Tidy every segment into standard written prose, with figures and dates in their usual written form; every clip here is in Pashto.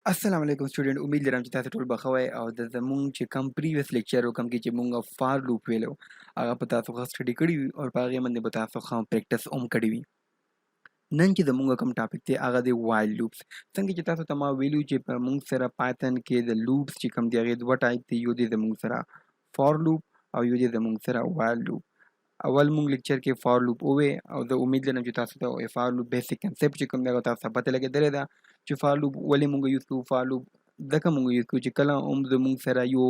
السلام علیکم سټوډنټ امید لرم چې تاسو ټول بخوي او د زمونږ چې کم پریویس لیکچر او کم کې چې مونږ فار لوپ ویلو هغه په تاسو خو سټډي کړی وي او په هغه باندې به تاسو خو پریکټیس هم کړی وي نن چې زمونږ کوم ټاپک دی هغه دی وایل لوپس څنګه چې تاسو ته ما ویلو چې په مونږ سره پایتن کې د لوپس چې کوم دی هغه دوه ټایپ دی یو دی زمونږ سره فار لوپ او یو دی زمونږ سره وایل لوپ اول مونږ لیکچر کې فار لوپ وې او زه امید لرم چې تاسو ته فار لوپ بیسیک کنسپټ چې کوم دی هغه تاسو ته پته لګېدلې ده چې فار لوپ ولې مونږ یوز کوو فار لوپ ځکه مونږ یوز کوو چې کله هم زمونږ سره یو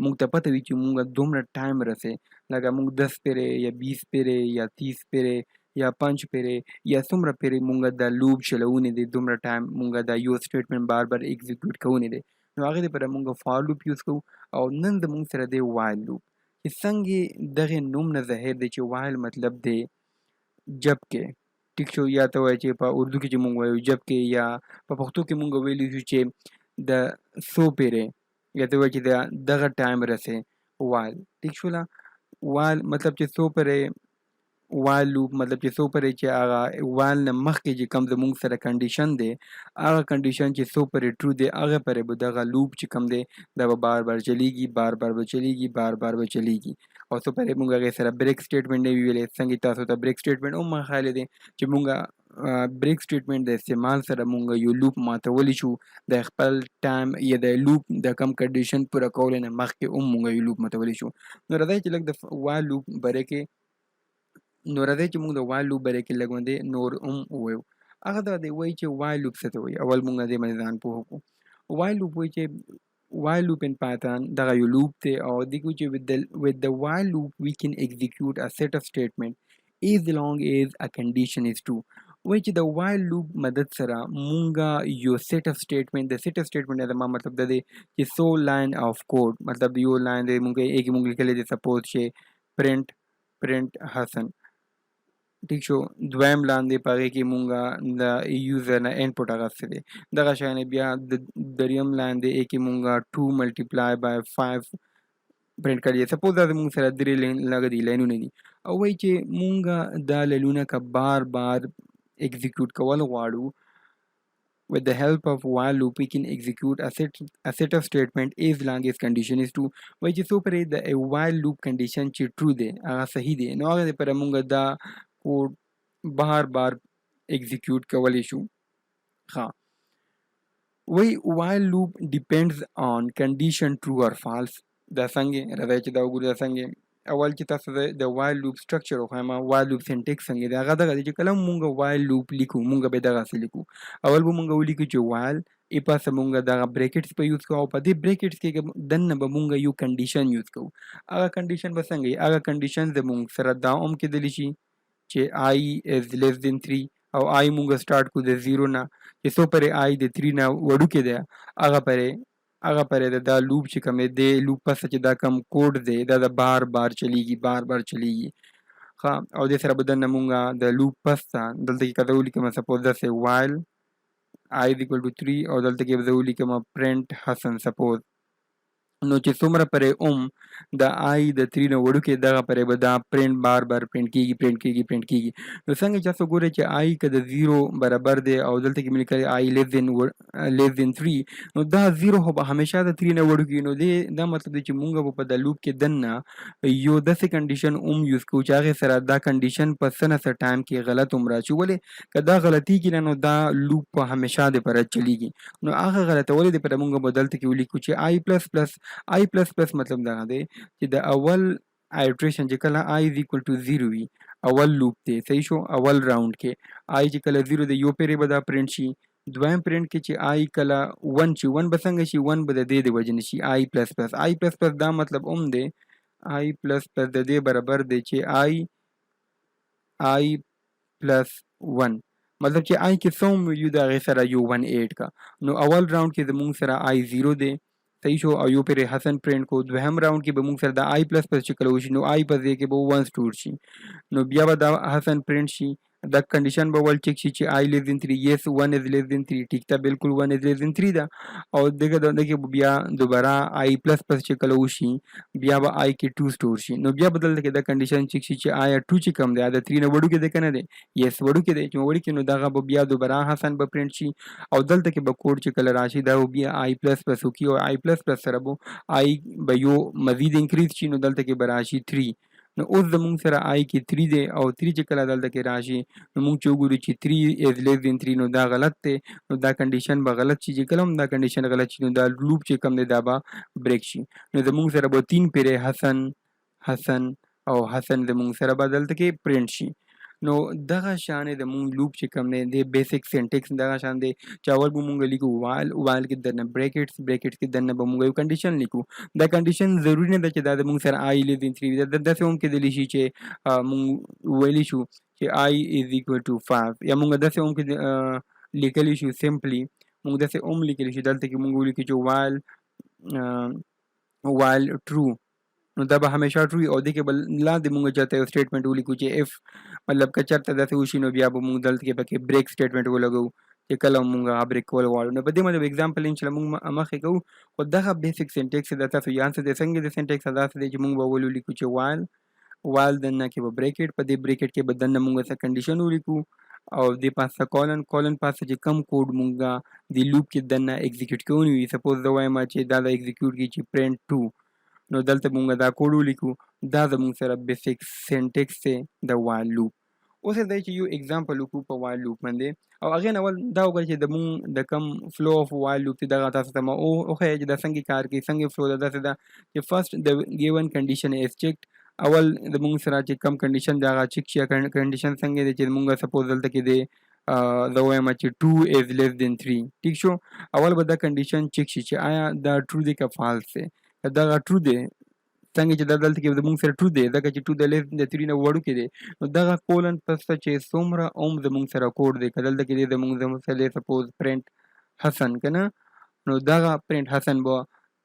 مونږ ته پته وي چې مونږ دومره ټایم رسې لکه مونږ 10 پیرې یا 20 پیرې یا 30 پیرې یا 5 پیرې یا څومره پیرې مونږ د لوپ چلونې دي دومره ټایم مونږ د یو سټیټمنټ بار بار ایگزیکیوټ کوونې دي نو هغې دپاره مونږ فار لوپ یوز کوو او نن زمونږ سره دی وایل لوپ چې څنګه دغه نوم نه ظاهر دی چې وایل مطلب دی جبکې ټیک شو یا ته وایي چې په اردو کې چې مونږ وایو جبکې یا په پښتو کې مونږ ویلی شو چې د څو پیرې یا ته وایي چې دغه ټایم رسې وایل ټیک شوله وایل مطلب چې څو پیرې وایل لوپ مطلب چې څو پرې چې هغه وایل نه مخکې چې کوم زمونږ سره کنډیشن دی هغه کنډیشن چې څو پرې ټرو دی هغه پرې به دغه لوپ چې کوم دی دا به بار بار چلیږي بار بار به چلیږي بار بار به چلیږي او څو پرې مونږ هغې سره بریک سټیټمنټ نه وي ویلی څنګه تاسو ته بریک سټیټمنټ هم خیال دی چې مونږ بریک سټیټمنټ د استعمال سره مونږ یو لوپ ماتولی شو د خپل ټایم یا د لوپ د کم کنډیشن پوره کولو نه مخکې هم مونږ یو لوپ ماتولی شو نو راځئ چې لږ د وایل لوپ باره کې نو راځئ چې مونږ د وایل لوپ باره کې لږ باندې نور هم ووایو هغه دا دی وایي چې وایل لوپ څه ته وایي اول مونږ دې باندې ځان پوه کړو وایل لوپ وایي چې while loop in Python دغه یو لوپ دی او دې کې چې with the while loop we can execute a set of statement as long as a condition is true وایي چې د while loop مدد سره مونږه یو set of statement د set of statement دا ما مطلب دا دی چې څو لاین of code مطلب یو لاین دی مونږ یې مونږ لیکلی دی سپوز چې print حسن ټیک شو دویم لاندې په هغې کې مونږه د یوزر نه انپوټ اخیستی دی دغه شیانې بیا د دریم لاندې کې مونږه 2 ملټیپلای بای 5 پرنټ کړی دی سپوز دا زمونږ سره درې لږه دي لاینونه دي او وایي چې مونږه دا لینونه که بار بار ایگزیکیوټ کول غواړو with the help of while loop we can execute a set of statement as long as condition is true وایي چې څو پرې د while loop condition چې true دی هغه صحیح دی نو هغه دپاره مونږ دا کوډ بار بار ایگزیکیوټ کولی شو ها وایي while loop depends on condition true or false دا څنګه راځئ چې دا وګورو دا څنګه اول چې تاسو د while loop structure وښایم while loop syntax څنګه دی هغه دغه دی چې کله مونږ while loop لیکو مونږ به دغسې لیکو اول به مونږ ولیکو چې while ای پاسه مونږ دغه بریکټس په یوز کوو او په دې بریکټس کې دننه به مونږ یو کنډیشن یوز کوو هغه کنډیشن به څنګه وي هغه کنډیشن زمونږ سره دا هم کېدلی شي چې i is less than 3 او i مونږ سٹارټ کو د 0 نه چې څو پرې i د 3 نه وړوکی دی هغه پرې دا لوپ چې کوم دی لوپ پسه چې دا کم کوډ دی دا د بار بار چلیږي ښه او دې سره به دننه مونږه د لوپ پس ته دلته کې که زه ولیکم سپوز داسې while i is equal to 3 او دلته کې به زه ولیکم print حسن سپوز نو چې څومره پرې د آی د 3 نه وړوکې دغه پرې به دا پرنټ بار بار پرنټ کېږي نو څنګه چې تاسو ګورئ چې آی که د 0 برابر دی او دلته کې مې لیکلی آی لیس دین 3 نو دا 0 خو به همیشه د 3 نه وړوکي نو دا مطلب دی چې مونږ به په د لوپ کې دننه یو داسې کنډیشن یوز کوو چې هغې سره دا کنډیشن په څه نه څه ټایم کې غلط راشي ولې که دا غلطیږي نه نو دا لوپ په همیشه دپاره چلیږي نو هغه غلطولو دپاره مونږ به دلته کې ولیکو چې آی پلس پلس مطلب دا دی چې د اول آیټریشن چې کله i is equal to 0 وي اول لوپ دی صحیح شو اول راوند کې i چې کله 0 دی یو پیرې به دا پرنټ شي دویم پرنټ کې چې i کله 1 شي 1 به څنګه شي 1 به د دې د وجې نه شي i پلس پلس دا مطلب دی i پلس پلس د دې برابر دی چې i پلس 1 مطلب چې i کې څوم یو د هغې سره یو 1 ایډ کا نو اول راوند کې زمونږ سره i 0 دی صحیح شو او یو پرې حسن پرنټ کو دوهم راوند کې به مونږ سره د i پلس پلس چې کله وشي نو i په ځای کې به 1 سټور شي نو بیا به دا حسن پرنټ شي دا کنډیشن به ول چک شي چې I less than 3 yes 1 is less than 3 ټیک ته بالکل 1 is less than 3 ده او دغه بیا دوباره I پلس پلس چې کله وشي بیا به I کې 2 سٹور شي نو بیا بدل کې دا کنډیشن چک شي چې آیا 2 چې کم دی دا 3 نه وړو کې دی کنه دی yes وړو کې دی چې وړو کې نو دغه بیا دوباره حسن به پرینټ شي او دلته کې به کوډ چې کله راشي دا بیا I پلس پلس وکي او I پلس پلس سره به I به یو مزید انکریز شي نو دلته کې به راشي 3 نو اوس زمونږ سره I کې 3 دی او 3 چې کله دلته کې راشي نو موږ چې وګورو چې 3 is less than 3 نو دا غلط دی نو دا کنډیشن به غلط شي چې کله هم دا کنډیشن غلط شي نو دا لوپ چې کم دی دا به بریک شي نو زمونږ سره به 3 پیرې حسن او حسن زمونږ سره به دلته کې پرینټ شي نو دغه شان د مونږ لوپ چې کم دی د بیسیک سینټیکس دغه شان دی چې اول به مونږ لیکو وایل کې دنه بریکټس کې دنه به مونږ یو کنډیشن لیکو دا کنډیشن ضروري نه ده چې دا د مونږ سره I less than 3 دا داسې هم کېدلی شي چې مونږ ویلی شو چې I is equal to 5 یا مونږ داسې هم کې لیکلی شو سمپلی مونږ داسې هم لیکلی شو دلته کې مونږ ولیکو چې while true نو دا به همیشه ټرو او د کې بل لاندې مونږ چاته یو سټیټمنټ ولیکو چې اف مطلب که چېرته داسې وشي نو بیا به مونږ دلته کې پکې بریک سټیټمنټ ولګو چې کله مونږ هغه بریک کول غواړو نو په دې باندې اگزامپل انشاءالله مونږ مخکې کوو خو دغه بیسیک سینټیکس د تاسو یاد څه دی څنګه د سینټیکس داسې دی چې مونږ به ولیکو چې while دننه کې به بریکټ په دې بریکټ کې به دننه مونږ څه کنډیشن ولیکو او د پاسه کولن پاسه چې کم کوډ مونږ د لوپ کې دننه ایگزیکیوټ کوو وي سپوز زه وایم چې دا د ایگزیکیوټ کې چې پرنټ 2 نو دلته مونږ دا کوډ ولیکو دا زمونږ سره بیسیک سینټیکس دی د while لوپ اوس دا چې یو اگزامپل وکړو په while لوپ باندې او هغې نه اول دا وګورئ چې د مونږ د کم فلو اف while لوپ چې دغه تاسو ته ما وښیه چې دا څنګه کار کوي څنګه فلو ده داسې ده چې فرست د ګیون کنډیشن از چیکډ اول د مونږ سره چې کم کنډیشن دی هغه چیک شي کنډیشن څنګه دی چې مونږ سپوز دلته کې دی زه وایم چې 2 is less than 3 ټیک شو اول به دا کنډیشن چیک شي چې آیا دا ټرو دی که فالس دی دغه ټرو دی څنګه چې دا دلته کې زموږ سره ټرو دی ځکه چې 2 د لیس د 3 نه وړو کې دی نو دغه کولن پسته چې څومره اوم زموږ سره کوډ دی که دلته کې دی زموږ سره سپوز پرنټ حسن که نه نو دغه پرنټ حسن به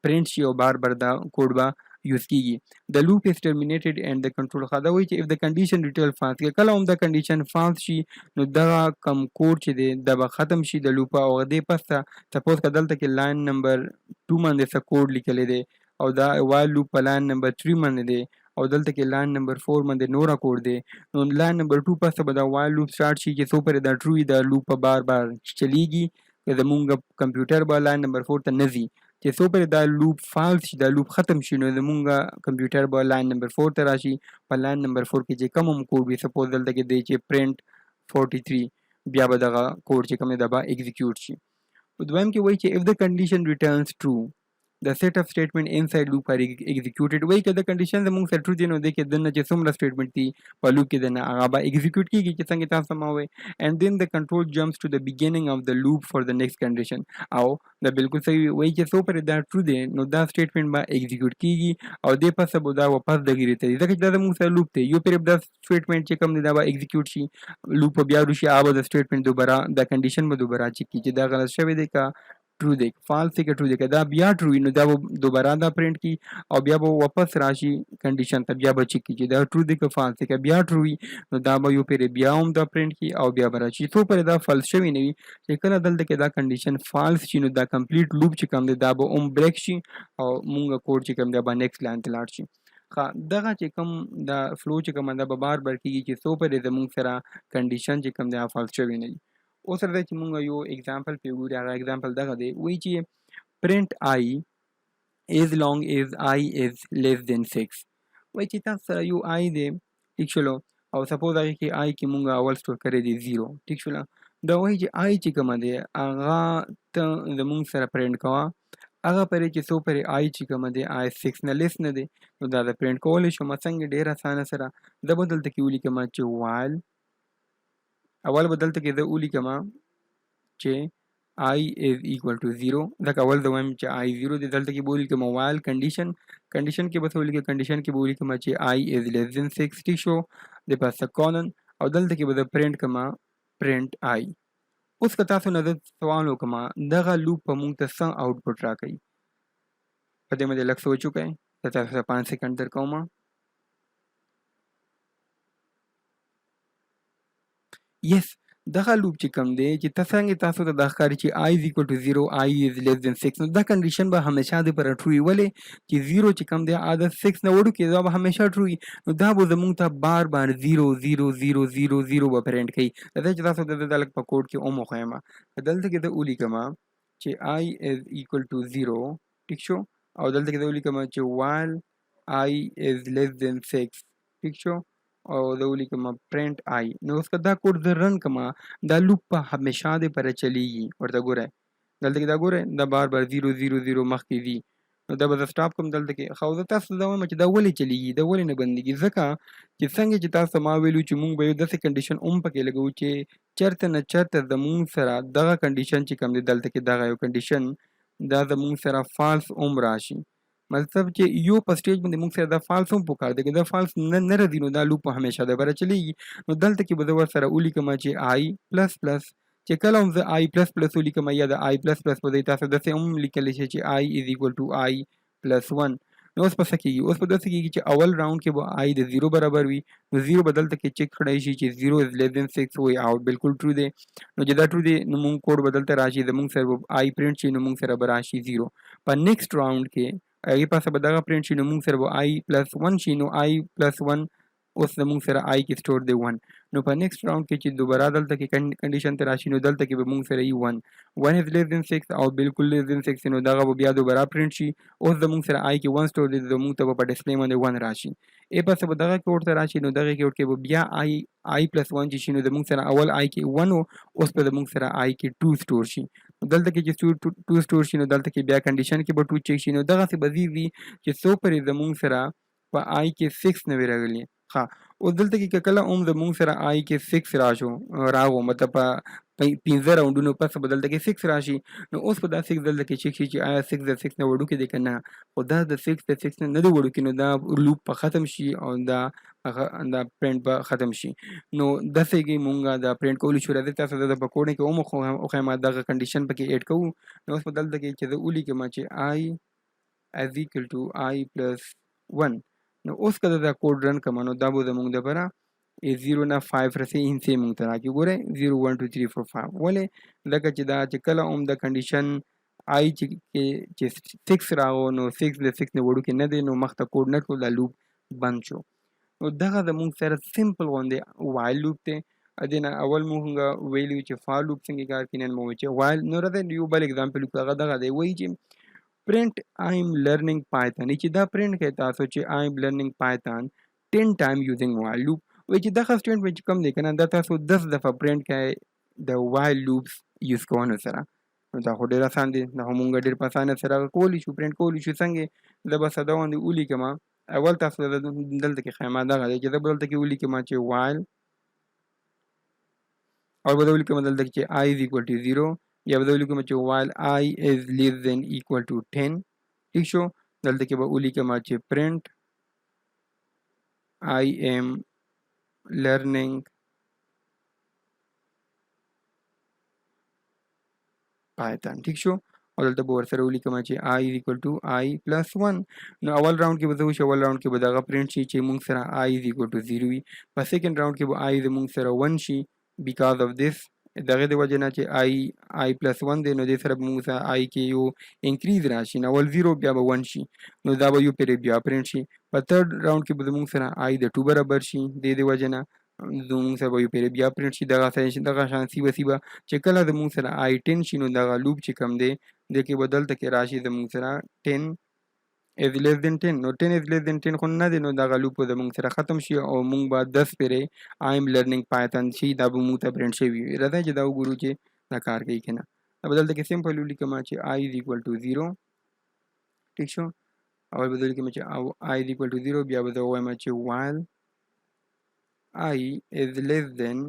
پرنټ شي او بار دا کوډ به یوز کیږي د لوپ is terminated and the control خدا وایي چې if the condition return false که کله هم دا کنډیشن فالس شي نو دغه کم کوډ چې دی دا به ختم شي د لوپ او دې پسته سپوز که دلته کې لاین نمبر 2 باندې څه کوډ لیکلی دی او دا while لوپ په لاین نمبر 3 باندې دی او دلته کې لاین نمبر 4 باندې نورا کوډ دی نو لاین نمبر 2 پسته به دا while لوپ سٹارټ شي چې څو پورې دا ټرو دا لوپ بار چلیږي که زمونږ کمپیوټر به لاین نمبر 4 ته نه ځي چې څو پورې دا لوپ فالس شي دا لوپ ختم شي نو زمونږ کمپیوټر به لاین نمبر 4 ته راشي په لاین نمبر 4 کې چې کوم کوډ وي سپوز دلته کې دی چې پرنټ 43 بیا به دغه کوډ چې کوم دی دا به ایگزیکیوټ شي په دویم کې وایي چې if the condition returns true the set of statement inside loop are executed وایي که د کنډیشن زموږ سره ټرو دی نو دی کې دننه چې څومره سټیټمنټ دي په لوپ کې دننه هغه به ایگزیکیوټ کیږي چې څنګه تاسو ما وایي and then the control jumps to the beginning of the loop for the next condition او دا بالکل صحیح وایي چې څو پورې دا ټرو دی نو دا سټیټمنټ به ایگزیکیوټ کیږي او دې پسه به دا واپس دغې ته ځکه چې دا زموږ سره لوپ دی یو پورې دا سټیټمنټ چې کوم دی دا به ایگزیکیوټ شي لوپ بیا وروشي هغه د سټیټمنټ دوباره دا کنډیشن به دوباره چیک کیږي چې دا غلط شوی دی که ټرو دی فالس دی که ټرو دی که دا بیا ټرو وي نو دا به دوباره دا پرنټ کی او بیا به واپس راشي کنډیشن ته بیا به چیک کی چې دا ټرو دی که فالس دی که بیا ټرو وي نو دا به یو پیرې بیا هم دا پرنټ کی او بیا به راشي څو پورې دا فالس شوی نه وي چې کله دلته کې دا کنډیشن فالس شي نو دا کمپلیټ لوپ چې کوم دی دا به هم بریک شي او مونږ کوډ چې کوم دی به نیکسټ لاین ته لاړ شي دغه چې کوم دا فلو چې کوم دا به بار کیږي چې څو پورې زموږ سره کنډیشن چې کوم دی فالس شوی نه وي اوس سره چې مونږ یو اگزامپل پې وګورو هغه اگزامپل دغه دی وایي چې پرنټ I as long as I is less than 6 وایي چې تاسو سره یو I دی ټیک شولو او سپوز هغې کې I کې مونږ اول سټور کړی دی 0 ټیک شوله دا وایي چې I چې کومه دی هغه ته زمونږ سره پرنټ کوه هغه پرې چې څو پرې I چې کومه دی I 6 نه لیس نه دی نو دا د پرنټ کولی شم څنګه ډېر اسانه سره زه به دلته کې ولیکم چې while اول به دلته کې زه ولیکم چې I is equal to 0 ځکه اول زه وایم چې I 0 دی دلته کې به ولیکم while کنډیشن کې به څه ولیکم کنډیشن کې به ولیکم چې I is less than 6 ټیک شو د پاسه کولن او دلته کې به زه پرنټ کما پرنټ I اوس که تاسو نه زه سوال وکړم دغه لوپ په موږ ته څه آوټپوټ راکوي په دې باندې لږ سوچ وکړئ زه تاسو ته 5 سیکنډ درکوم yes دغه لوپ چې کوم دی چې څنګه تاسو ته د ښکاري چې I is equal to 0 I is less than 6 نو دا کنډیشن به همیشه د پر ټرو وي ولې چې 0 چې کوم دی دا 6 نه وړوکی دا به همیشه ټرو وي نو دا به زموږ ته بار بار 0 0 0 0 0 به پرنټ کوي دا چې تاسو د لک په کوډ کې وموښیم دلته کې د ولیکم چې I is equal to 0 ټیک شو او دلته کې د ولیکم چې while I is less than 6 ټیک شو او د ولیکم پرنٹ آی نو اوس که دا کوډ زه رن کما دا لوپ په همیشه د پر چلیږي ورته ګورئ دلته کې دا ګورئ دا بار بار 0 0 0 مخکې دي نو دا به زه سټاپ کوم دلته کې خو زه تاسو ته دا وایم چې دا ولې چلیږي دا ولې نه بندېږي ځکه چې څنګه چې تاسو ما ویلو چې مونږ به یو داسې کنډیشن هم پکې لګوو چې چېرته نه چېرته زمونږ سره دغه کنډیشن چې کوم دی دلته کې دغه یو کنډیشن دا زمونږ سره فالس هم راشي مطلب چې یو په سټیج باندې موږ سره دا فالس هم پکار دی که دا فالس نه راځي نو دا لوپ همیشه د بره چلیږي نو دلته کې به زه ورسره ولیکم چې آی پلس پلس چې کله هم زه آی پلس پلس ولیکم یا د آی پلس پلس په ځای تاسو داسې هم لیکلی شئ چې آی از ایکول ټو آی پلس 1 نو اوس په څه کېږي اوس په داسې کېږي چې اول راوند کې به آی د 0 برابر وي نو 0 به دلته کې چیک کړی شي چې 0 از لیس دین 6 وایي او بالکل ټرو دی نو چې دا ټرو دی نو مونږ کوډ به دلته راشي زمونږ سره به آی پرنټ شي نو مونږ سره به راشي 0 په نیکسټ راوند کې هغې پاسه به دغه پرنټ شي نو مونږ سره به آی پلس 1 شي نو آی پلس 1 اوس زمونږ سره آی کې سټور دی 1 نو په نیکسټ راوند کې چې دوباره دلته کې کنډیشن ته راشي نو دلته کې به مونږ سره ای 1 از لیس دین 6 او بالکل لیس دین 6 نو دغه به بیا دوباره پرنټ شي اوس زمونږ سره آی کې 1 سټور دی زمونږ ته به په ډسپلی باندې 1 راشي ای پاسه به دغه کوډ ته راشي نو دغه کوډ کې به بیا آی پلس 1 چې شي نو زمونږ سره اول آی کې 1 اوس په زمونږ سره آی کې 2 سټور شي دلته کې چې 2 سټور شي نو دلته کې بیا کنډیشن کې به 2 چیک شي نو دغسې به وي چې څو پرې زمونږ سره په آی کې 6 نه وي راغلي ښه اوس دلته کې که کله هم زمونږ سره آی کې 6 راغو مطلب په 15 راوندونو پس به دلته کې 6 راشي نو اوس په دا 6 دلته کې چیک شي چې آیا 6 د 6 نه وړوکی دی که نه خو دا د 6 د 6 نه دی وړوکی نو دا لوپ په ختم شي او دا پرنټ به ختم شي نو داسې کې مونږ دا پرنټ کولی شو راځئ تاسو د په کوډ کې وښیم دغه کنډیشن پکې ایډ کوو نو اوس په دلته کې چې زه ولیکم چې آی از ایکل ټو آی پلس 1 نو اوس که دا کوډ رن کړم نو دا به زموږ دپاره 0 نه 5 رسې هندسې مونږ ته راکړي ګورئ 0 1 2 3 4 5 ولې ځکه چې دا چې کله هم د کنډیشن آی چې 6 راغو نو 6 د 6 نه وړوکی نه دی نو مخته کوډ نه کړو دا لوپ بند شو نو دغه زموږ سره سمپل غوندې وایل لوپ دی دې نه اول مونږ ویلي چې فار لوپ څنګه کار کوي نن مو وایي چې وایل نو راځئ یو بل اګزامپل وکړو هغه دغه دی وایي چې print I'm learning Python چې دا print کوي تاسو چې I'm learning Python 10 time using while loop وایي چې دغه statement چې کوم دی که نه دا تاسو 10 دفعه print کوي د while loops یوز کولو سره نو دا خو ډېر اسان دی دا خو مونږ ډېر په اسانه سره کولی شو print کولی شو څنګه زه به ساده غوندې ولیکم اول تاسو دلته کې خیمه دغه دی چې زه به دلته کې ولیکم چې while او به ولیکم دلته چې I is equal to 0 یا به ولیکم چې while I is less than equal to 10 ٹھیک شو دلته کې به ولیکم چې print I am learning Python ٹھیک شو او دلته به ورسره ولیکم چې I is equal to I plus 1 نو اول راوند کې به زه وشي اول راوند کې به دغه پرنټ شي چې مونږ سره I is equal to 0 وي په سیکنډ راوند کې به I زمونږ سره 1 شي because of this دغه د وجه نه چې I plus 1 دی نو دې سره به مونږ سره I کې یو انکریز راشي نو اول 0 بیا به 1 شي نو دا به یو پرې بیا پرنټ شي په تھرډ راوند کې به زمونږ سره I د 2 برابر شي د وجه نه زمونږ سره به یو پرې بیا پرنټ شي دغه شان سیبه چې کله زمونږ سره I 10 شي نو دغه لوپ چې کوم دی د کې به دلته کې راشي زمونږ سره 10 is less than 10 نو 10 is less than 10 خو نه دی نو دغه لوپ به زمونږ سره ختم شي او مونږ به 10 پرې I am learning Python شي دا به مونږ ته پرنټ شوي وي راځئ چې دا وګورو چې دا کار کوي که نه دا به دلته کې سمپل ولیکم چې I is equal to 0 ټیک شو اول به ولیکم چې I is equal to 0 بیا به زه ووایم چې while I is less than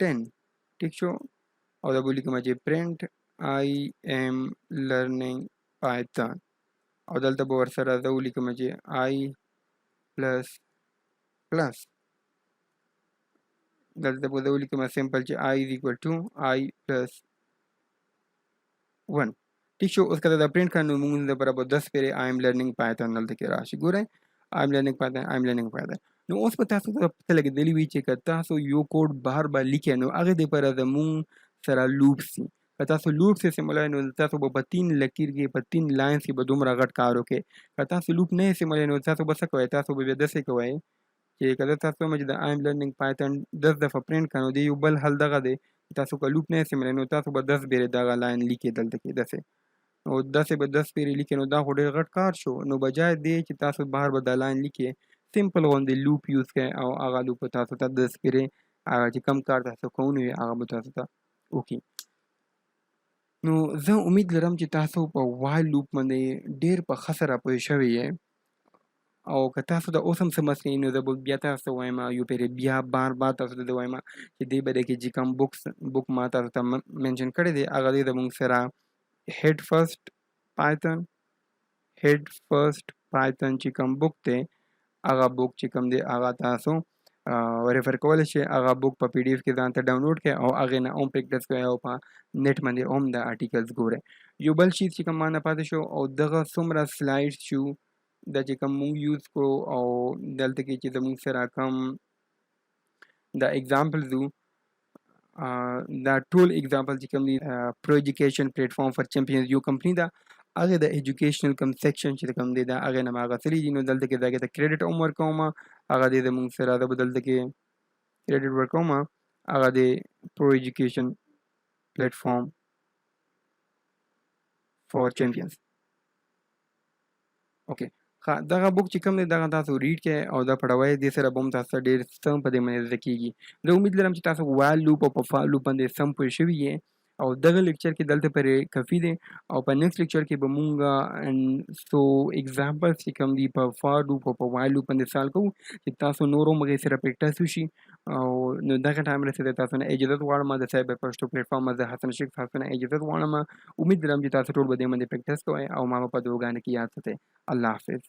10 ټیک شو او دا به ولیکم چې print I am learning Python او دلته به ورسره زه ولیکم چې I plus plus دلته به زه ولیکم سمپل چې I is equal to I plus 1 ٹھیک شو اوس که دا پرنټ کړه نو مونږ لپاره به 10 پرې I am learning Python دلته کې راشي ګورئ I'm learning Python, I'm learning Python. نو اوس په تاسو ته پته لګېدلې وي چې که تاسو یو کوډ بهر به لیکئ نو هغې دپاره زمونږ سره لوپس دي. که تاسو لوپس استعمالوئ نو تاسو به په 3 لکیر کې په 3 لاینز کې به دومره غټ کار وکړئ. که تاسو لوپ نه استعمالوئ نو تاسو به څه کوئ؟ تاسو به بیا داسې کوئ چې که زه تاسو وایم چې د I'm learning Python 10 دفعه پرنټ کړه نو د یو بل حل دغه دی تاسو که لوپ نه استعمالوئ نو تاسو به 10 بیرې دغه لاین لیکئ دلته کې داسې نو داسې به 10 پیرې لیکئ نو دا خو ډېر غټ کار شو. نو بجای دی چې تاسو بهر به دا لاین لیکئ سمپل غوندې لوپ یوز کړئ او هغه لوپ به تاسو ته 10 پیرې هغه چې کم کار تاسو کوونی وي هغه به تاسو ته وکړي. نو زه امید لرم چې تاسو په وایل لوپ باندې ډېر په ښه سره پوه شوي یې او که تاسو د اوس هم څه مسلې نو زه به بیا تاسو ته وایم یو پیرې بیا بار تاسو ته زه وایم چې دې باره کې چې کوم بک ما تاسو ته منشن کړی دی هغه دی زموږ سره head first python چې کوم بک دی هغه بک چې کوم دی هغه تاسو ریفر کولی شئ. هغه بک په پی ډي اف کې ځان ته ډاونلوډ کړئ او هغې نه هم پریکټس کوئ او په نیټ باندې هم د آرټیکلز ګورئ. یو بل شیز چې کوم ما نه پاتې شو او دغه څومره سلایډز شو دا چې کوم موږ یوز کړو او دلته کې چې زموږ سره کوم د ایگزامپلز وو دا ټول ایگزامپل چې کوم دي پرو ایجوکیشن پلیټفارم فار چمپینز یو کمپنی ده هغې د ایجوکیشنل کوم سیکشن چې کوم دی دا هغې نه ما اخیستلي دي نو دلته کې د هغې ته کریډټ هم ورکوم هغه دی زموږ سره زه به دلته کې کریډټ ورکوم هغه دی پرو ایجوکیشن پلیټفارم فار چمپینز. اوکې دغه بک چې کوم دی دغه تاسو ریډ کړئ او دا پړوئ دې سره به هم تاسو ته ډېر څه په دې باندې زده کېږي. زه امید لرم چې تاسو وایل لوپ او په فار لوپ باندې سم پوه شوي یې او دغه لیکچر کې دلته پورې کافي دی او په نیکسټ لیکچر کې به مونږ څو ایگزامپلز چې کوم دي په فار لوپ او په وایل لوپ باندې سال کوو چې تاسو نور هم هغې سره پریکټس وشي او نو دغه ټایم رسېدی تاسو نه اجازت غواړم د سایبر پښتو پلیټفارم زه حسن شیخ تاسو نه اجازت غواړم. امید لرم چې تاسو ټول به دې باندې پریکټس کوئ او ما به په دعاګانو کې یاد ساتئ. الله حافظ.